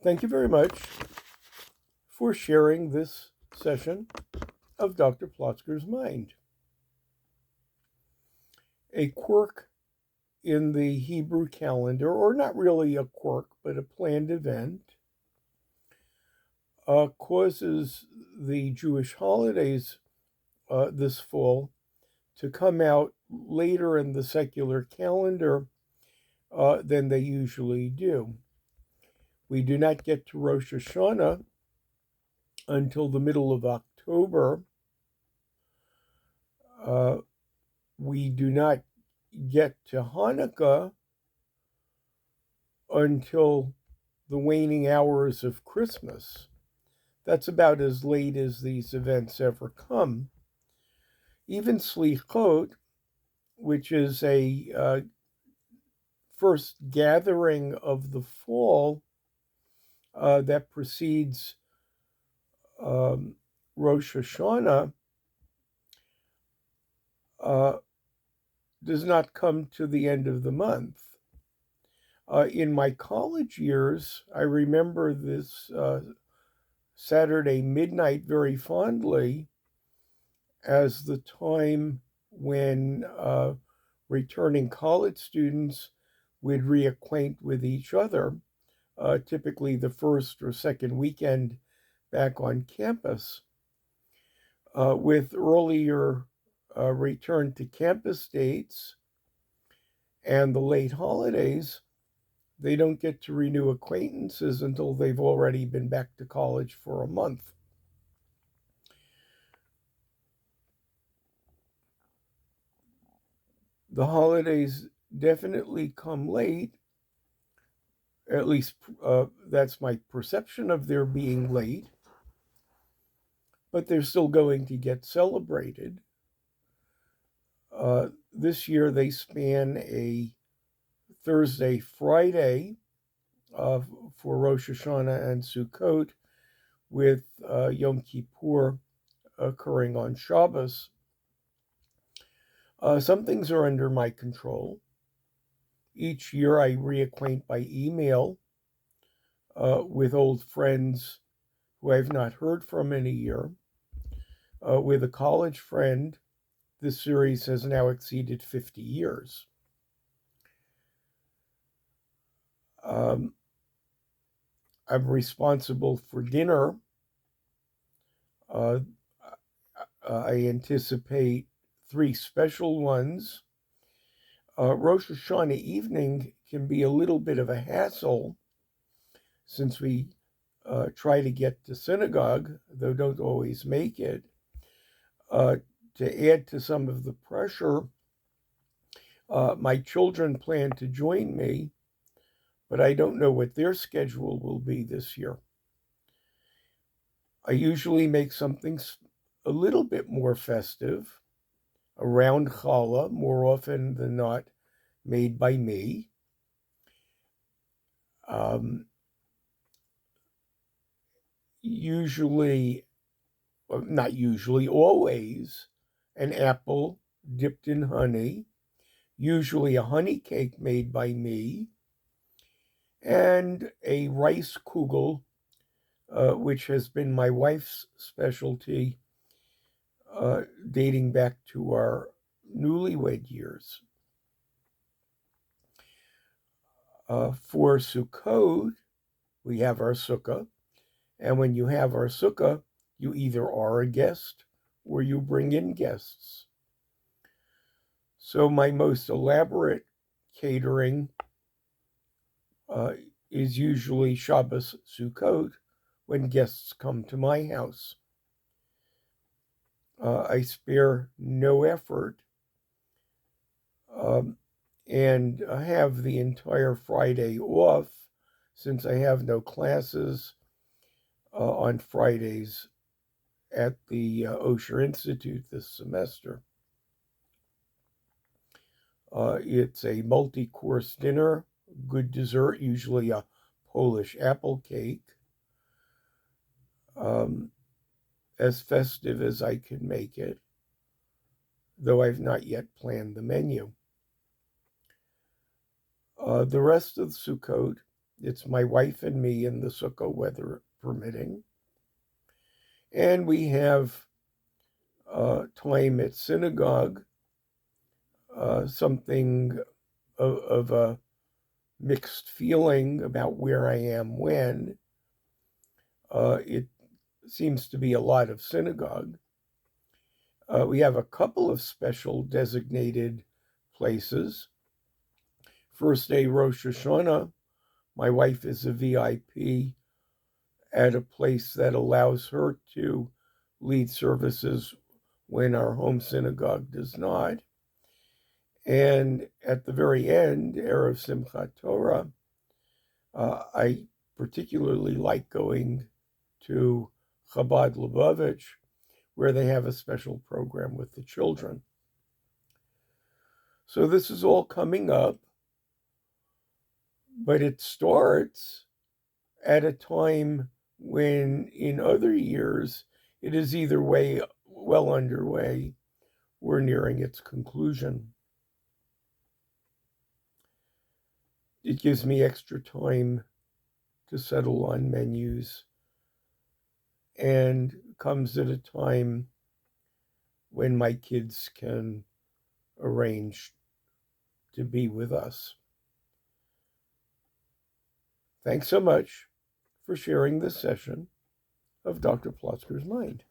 Thank you very much for sharing this session of Dr. Plotzker's Mind. A quirk in the Hebrew calendar, or not really a quirk, but a planned event, causes the Jewish holidays this fall to come out later in the secular calendar than they usually do. We do not get to Rosh Hashanah until the middle of October. We do not get to Hanukkah until the waning hours of Christmas. That's about as late as these events ever come. Even Slichot, which is a first gathering of the fall that precedes Rosh Hashanah, does not come to the end of the month. In my college years, I remember this Saturday midnight very fondly as the time when returning college students would reacquaint with each other, typically the first or second weekend back on campus. With earlier return to campus dates and the late holidays, they don't get to renew acquaintances until they've already been back to college for a month. The holidays definitely come late, at least that's my perception of their being late, but they're still going to get celebrated. This year they span a Thursday, Friday for Rosh Hashanah and Sukkot, with Yom Kippur occurring on Shabbos. Some things are under my control. Each year I reacquaint by email with old friends who I've not heard from in a year. With a college friend, this series has now exceeded 50 years. I'm responsible for dinner. I anticipate 3 special ones. Rosh Hashanah evening can be a little bit of a hassle since we try to get to synagogue, though don't always make it. To add to some of the pressure, my children plan to join me, but I don't know what their schedule will be this year. I usually make something a little bit more festive around challah, more often than not made by me. Not usually, always, an apple dipped in honey, usually a honey cake made by me, and a rice kugel, which has been my wife's specialty dating back to our newlywed years. For Sukkot, we have our sukkah, and when you have our sukkah, you either are a guest or you bring in guests. So my most elaborate catering is usually Shabbos Sukkot when guests come to my house. I spare no effort and have the entire Friday off since I have no classes on Fridays at the Osher Institute this semester. It's a multi-course dinner, good dessert, usually a Polish apple cake, as festive as I can make it, though I've not yet planned the menu. The rest of Sukkot It's my wife and me in the Sukkah, weather permitting. And we have time at synagogue, something of a mixed feeling about where I am when. It seems to be a lot of synagogue. We have a couple of special designated places. First day Rosh Hashanah, my wife is a VIP at a place that allows her to lead services when our home synagogue does not. And at the very end, Erev Simchat Torah, I particularly like going to Chabad Lubavitch, where they have a special program with the children. So this is all coming up, but it starts at a time when in other years it is either well underway or nearing its conclusion. It gives me extra time to settle on menus and comes at a time when my kids can arrange to be with us. Thanks so much for sharing this session of Dr. Plotzker's Mind.